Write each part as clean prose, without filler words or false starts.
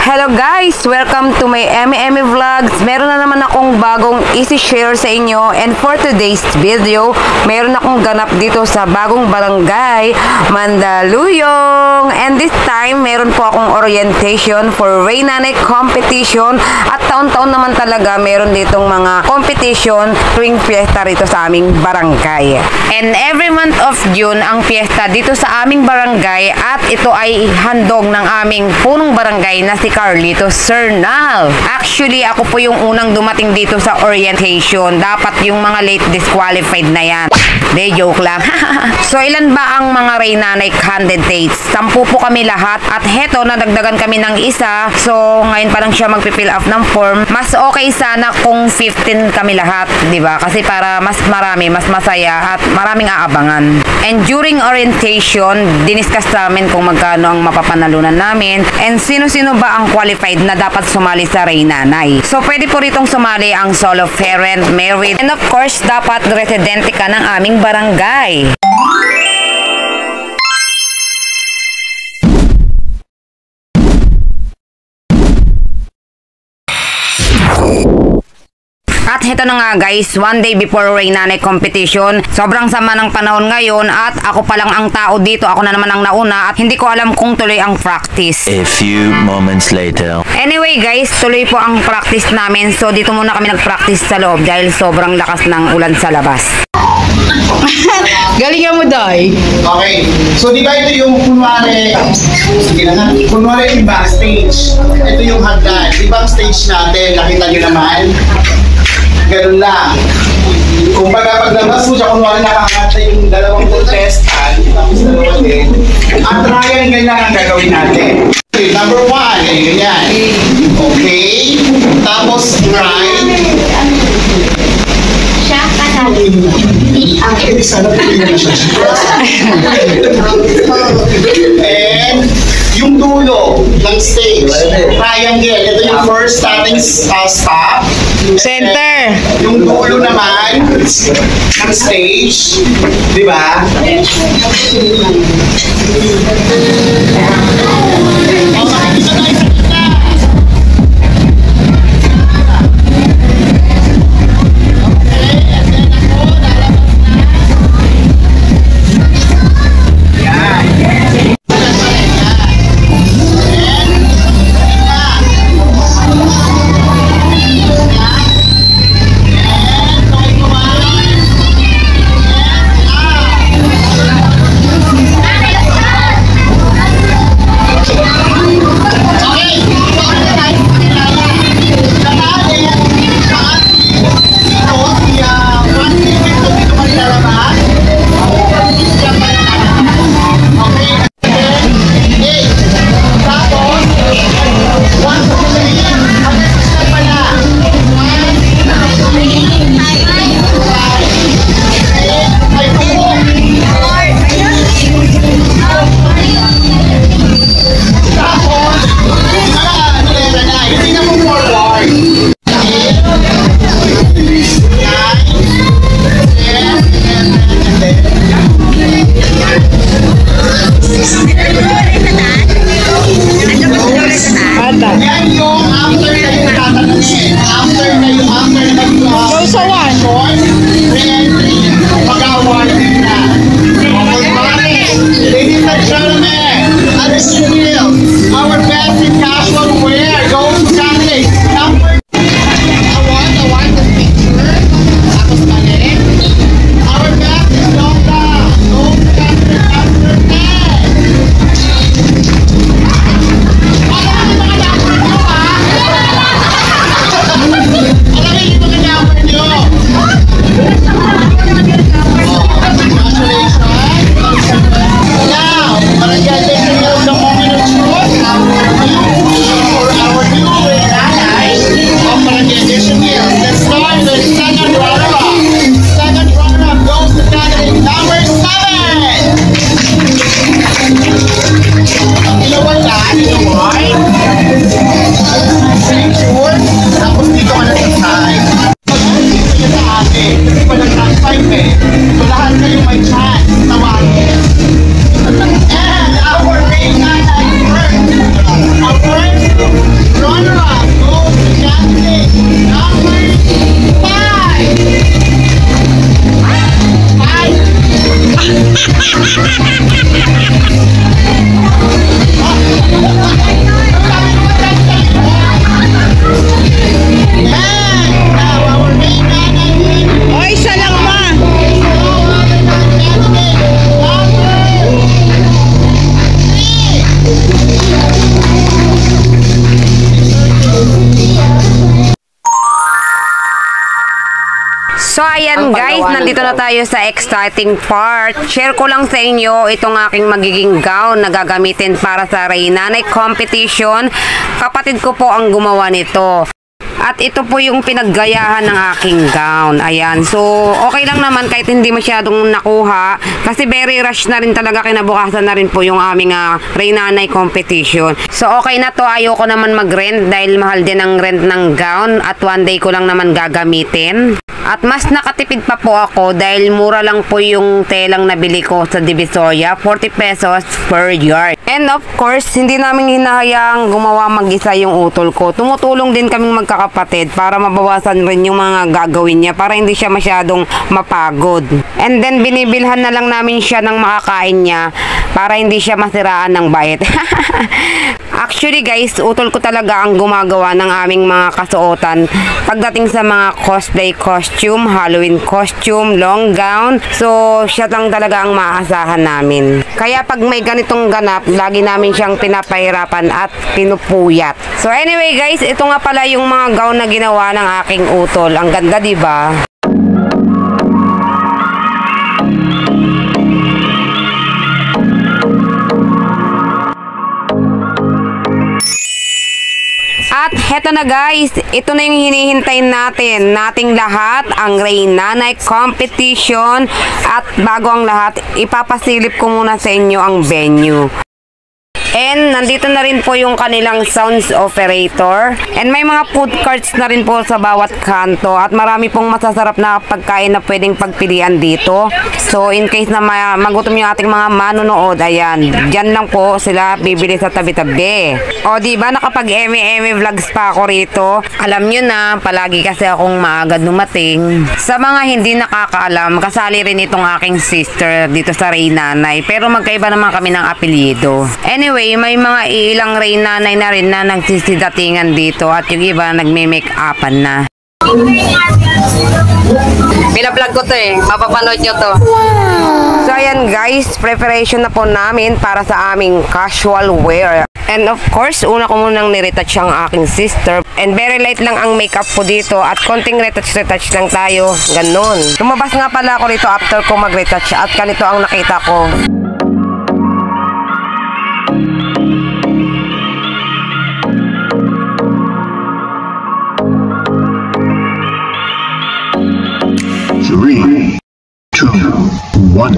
Hello guys! Welcome to my Emi Vlogs. Meron na naman akong bagong isi-share sa inyo, and for today's video, meron akong ganap dito sa bagong barangay, Mandaluyong. And this time, meron po akong orientation for Raynanay competition, at taon-taon naman talaga meron ditong mga competition tuwing fiesta rito sa aming barangay. And every month of June ang fiesta dito sa aming barangay, at ito ay handog ng aming punong barangay na si Carlito Sernal. Actually, ako po yung unang dumating dito sa orientation. Dapat yung mga late disqualified na yan. De, joke lang. So, ilan ba ang mga Raynanay candidates? 10 po kami lahat. At heto, nadagdagan kami ng isa. So, ngayon pa lang siya magpifill up ng form. Mas okay sana kung 15 kami lahat, di ba? Kasi para mas marami, mas masaya at maraming aabangan. And during orientation, diniscuss namin kung magkano ang mapapanalunan namin and sino-sino ba ang qualified na dapat sumali sa Raynanay. So, pwede po ritong sumali ang solo parent, married, and of course, dapat residente ka ng aming barangay. At heto na nga guys, one day before Raynanay competition, sobrang sama ng panahon ngayon at ako pa lang ang tao dito, ako na naman ang nauna at hindi ko alam kung tuloy ang practice. A few moments later. Anyway guys, tuloy po ang practice namin, so dito muna kami nag-practice sa loob dahil sobrang lakas ng ulan sa labas. Galingan mo, Day. Okay. So, di ba ito yung kunwari, sige na nga, kunwari yung backstage. Ito yung hagdan. Di ba ang stage natin, nakita nyo naman? Ganun lang. Kung paglabas mo siya, kunwari nakakata yung dalawang contestant, tapos dalawa din, at triangle lang ang gagawin natin. Okay, number 1, ganyan. Okay. Tapos, right. Sana po yun siya. And yung dulo ng stage, triangle. Ito yung first starting stop. Center. Yung dulo naman ng stage, di ba? So ayan guys, nandito na tayo sa exciting part. Share ko lang sa inyo itong aking magiging gown na gagamitin para sa Rainanay competition. Kapatid ko po ang gumawa nito. At ito po yung pinaggayahan ng aking gown. Ayan. So, okay lang naman kahit hindi masyadong nakuha. Kasi very rush na rin talaga, kinabukasan na rin po yung aming Rainanay competition. So, okay na to. Ayoko naman mag-rent dahil mahal din ang rent ng gown. At one day ko lang naman gagamitin. At mas nakatipid pa po ako dahil mura lang po yung telang nabili ko sa Divisoria. 40 pesos per yard. And of course, hindi namin hinahayaang gumawa mag-isa yung utol ko. Tumutulong din kaming magkakapatid para mabawasan rin yung mga gagawin niya para hindi siya masyadong mapagod. And then binibilhan na lang namin siya ng makakain niya para hindi siya masiraan ng bait. Actually guys, utol ko talaga ang gumagawa ng aming mga kasuotan pagdating sa mga cosplay costume, Halloween costume, long gown. So, siya lang talaga ang maaasahan namin. Kaya pag may ganitong ganap, lagi namin siyang pinapahirapan at pinupuyat. So anyway guys, ito nga pala yung mga gown na ginawa ng aking utol. Ang ganda, di ba? At heto na guys, ito na yung hinihintay nating lahat, ang Rainanay competition. At bago ang lahat, ipapasilip ko muna sa inyo ang venue. And nandito na rin po yung kanilang sounds operator. And may mga food carts na rin po sa bawat kanto. At marami pong masasarap na pagkain na pwedeng pagpilian dito. So in case na magutom yung ating mga manonood, ayan, dyan lang po sila bibili sa tabi-tabi. O diba, nakapag eme vlogs pa ako rito. Alam nyo na, palagi kasi akong maaga dumating. Sa mga hindi nakakaalam, kasali rin itong aking sister dito sa Rainanay. Pero magkaiba naman kami ng apelyido. Anyway, may mga ilang Rainanay na rin na nagsisidatingan dito at yung iba nagme-make-upan na. Pina-vlog ko to mapapanood nyo to. So ayan guys, preparation na po namin para sa aming casual wear. And of course, una ko munang niretouch ang aking sister. And very light lang ang makeup ko dito at konting retouch lang tayo. Ganon. Lumabas nga pala ako rito after ko mag-retouch at ganito ang nakita ko. Three, two, one.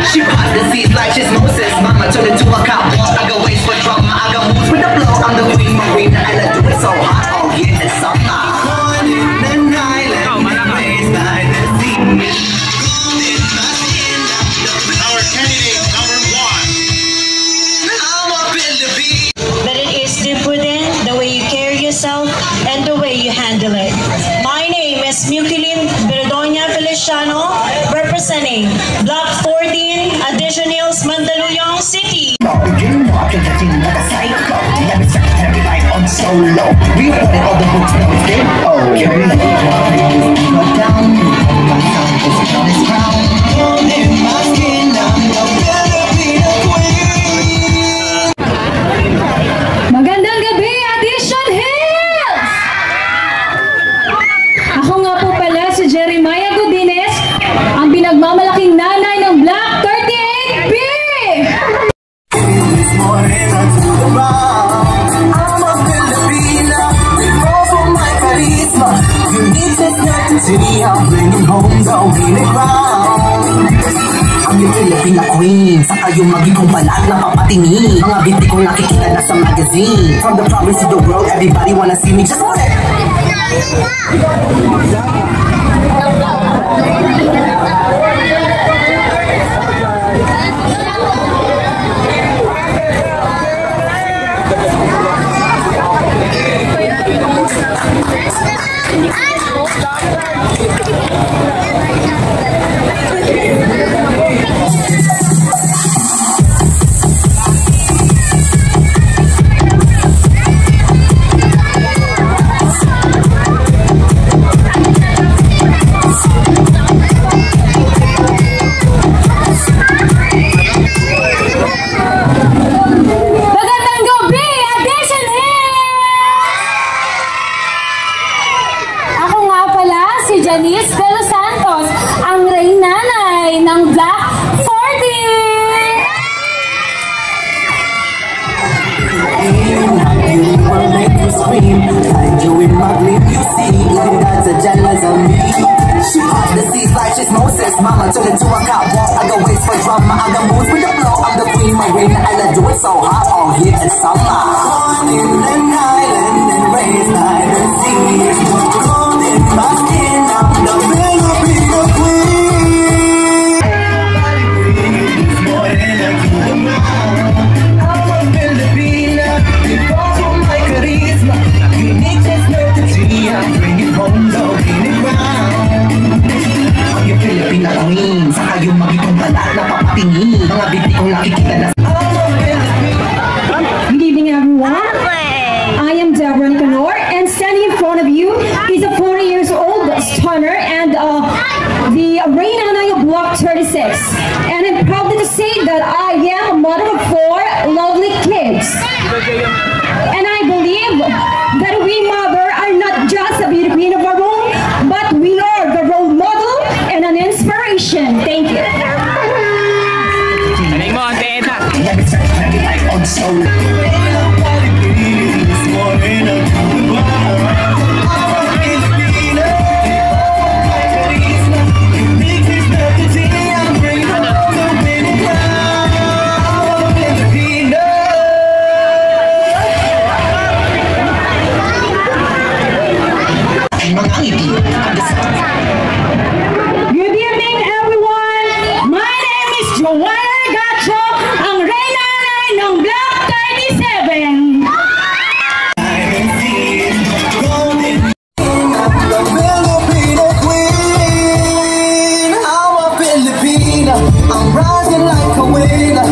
She bought the seeds like she's Moses. Mama turned into a cowboy. I got ways for drama. I got moves with the flow. I'm the queen marina and I do it so hot. Oh yeah, it's summer. Born in an island, raised by the sea. Our candidate number one. I'm up in the beat. But it is different the way you carry yourself and the way you handle it. My name is Mukilin Berdonia Feliciano, representing Block 14, Addition Hills, Mandaluyong City. Solo. We put all the books now it's game over. Magandang gabi, Addition Hills! Ako nga po pala si Jeremiah Godinez, ang pinagmamalaking nanay ng Block 38B! City, I'm bringing home the winning crown. Ang yung Filipina queen, saka yung magiging balat na papatingin. Mga binti kong nakikita na sa magazine. From the province to the world, everybody wanna see me. Just want it. scream. Find you in my gleam. You see, even gods are jealous of me. She part the seas like she's Moses. Mama turned into a catwalk. I got waits for drama. I got moves with the blow. I'm the queen marina, and I do it so hot all heat and summer. Born in an island and raised by the seas. Cold in my skin, I'm the Filipino queen. Everybody breathes more than I do the ground. I'm a Filipina, because of my charisma. Unique personality, I'm bringing home the winning crown. Ang yung Filipina queen, saka yung magitong balat na papatingin. Mga binti kong nakikita na Good evening, everyone. I am Deborah Nicanor, and standing in front of you is a 40 years old stunner and the Reina Anaya Block 36. And I'm proud to say that I am a mother of 4 lovely kids. And I believe that we mother are not just a beauty queen of our own, but we are the role model and an inspiration. Thank you. Good evening, everyone. My name is Joanna Gacho, ang Reina ng Block 37. I'm rising like a winner.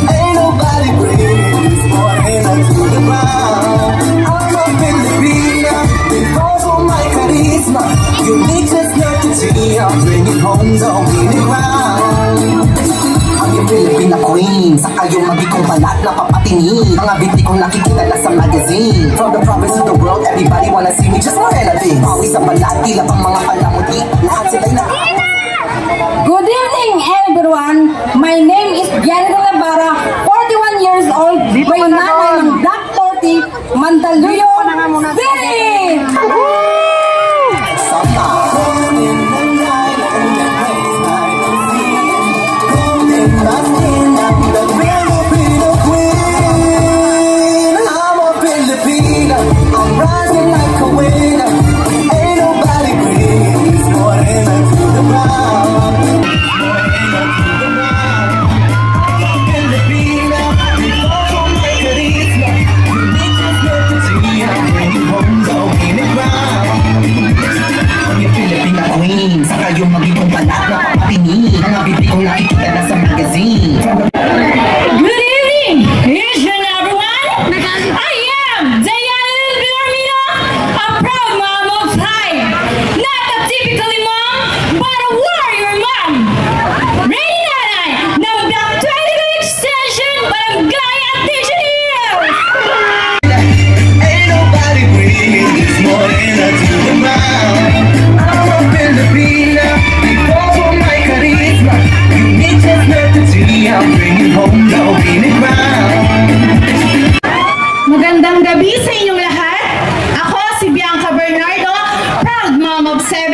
Ain't nobody brings Morena to the ground. I'm a Filipina because of my charisma. Unique personality, I'm bringing home the winning crown. I'm yung Filipina queen, saka yung magikong balat na papatingin. Mga binti kong nakikita na sa magazine. From the province to the world, everybody wanna see me just Morena things. Pawis sa balat, tila pang mga palamuti. Lahat sila'y na. Good evening, everyone. My name is Janet Labara, 41 years old, Reina ng Block 40, Mandaluyong City. Saka yung magiging balat na papatingin. Mga binti kong nakikita na sa magazine. Good evening, Asian everyone. I am Diana Villarmino, a proud mom of 5. Not a typically mom, but a warrior mom. Reina Nanay ng Block 22 Extension, Barangay Attention Hills. Ain't nobody brings Morena to the ground. I'm a Filipina because of my charisma. Unique personality, I'm bringing home the winning crown. Magandang gabi sa inyong lahat. Ako si Bianca Bernardo, proud mom of 7,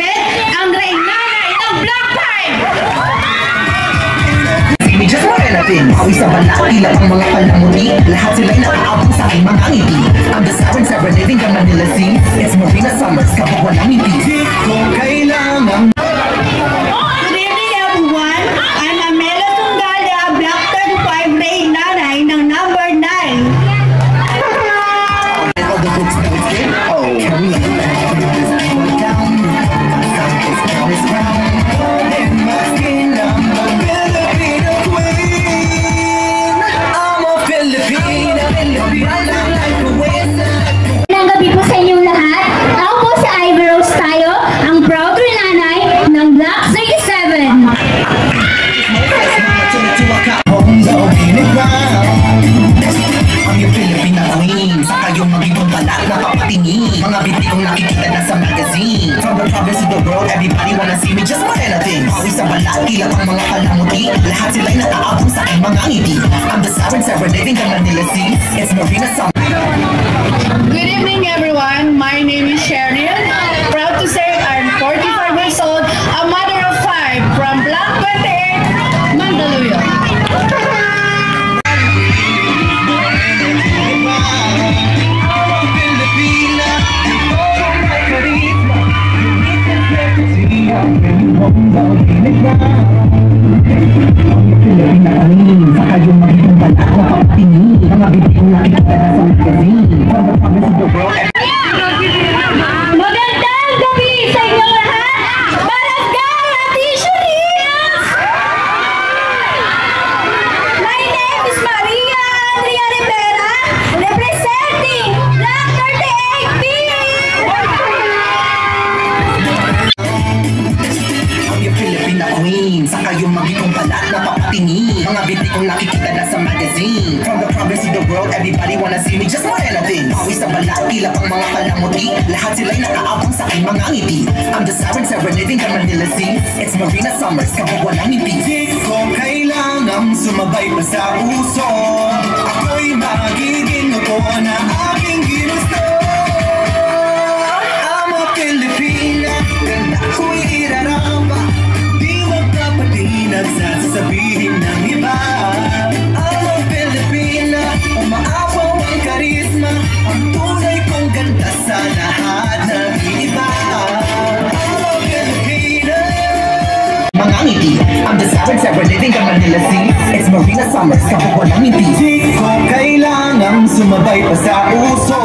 ang Reina ng Block 5. See me just Morena thing. Pawis sa balat, tila pang mga palamuti. Lahat sila'y nakaabot sa aking mga ngiti. I'm the Siren Seven living the Manila Sea. It's Marina Summers, kapag walang ngiti. Di ko kailangan. Good evening, everyone. I'm Amela Tunggala, Block 35, Reina ng number 9. All the books that we did, oh, carry on. Down, is round. In my skin, I'm a Filipino queen. I'm a Filipina, like a winner. Magandang gabi po sa inyong lahat. Ako po si Ivy Rose tayo, ang proud nanay ng Block 37. Ang yung Filipina queen, saka yung magiging balat na papatingin. Mga binti kong nakikita na sa magazine. From the province to the world, everybody wanna see me just Morena things. Pawis sa balat, tila pang mga palamuti. Lahat sila'y nakaabot sa aking mga ngiti. I'm the Siren Seven living the Manila Sea. It's Marina Summer. Good evening, everyone. My name is Sheryl. Proud to say I'm 45 years old, a mother of 5 from Block 28, Mandaluyong. Magandang gabi sa inyong lahat! Barangay Atisurias! My name is Maria Andrea Rivera, representing Block 38B! Ang yung Filipina queen, sa kayong magiging balat na papatingin. Mga binti kong nakikita na sa magazine. From the province to the world, everybody wanna see me just more anything. Pawis sa balat, tila pang mga kalamuti. Lahat sila'y nakaabang sa aking mga ngiti. I'm the siren serenading the Manila Sea. It's Marina Summers, kapag walang ngiti. Di ko kailangang sumabay pa sa uso. Ako'y magiging upo na aking ginusto. I'm a Filipina, ganda ko'y iraramba. Di magpapatinag sa sasabihin ng iba. I'm a Filipina, umaapaw ang karisma. Ang tunay kong ganda sa lahat ng iba. I'm a Filipina. Mga ngiti, I'm the siren serenading the Manila Sea. It's Marina Summers, kapag walang ngiti. Di ko kailangang sumabay pa sa uso.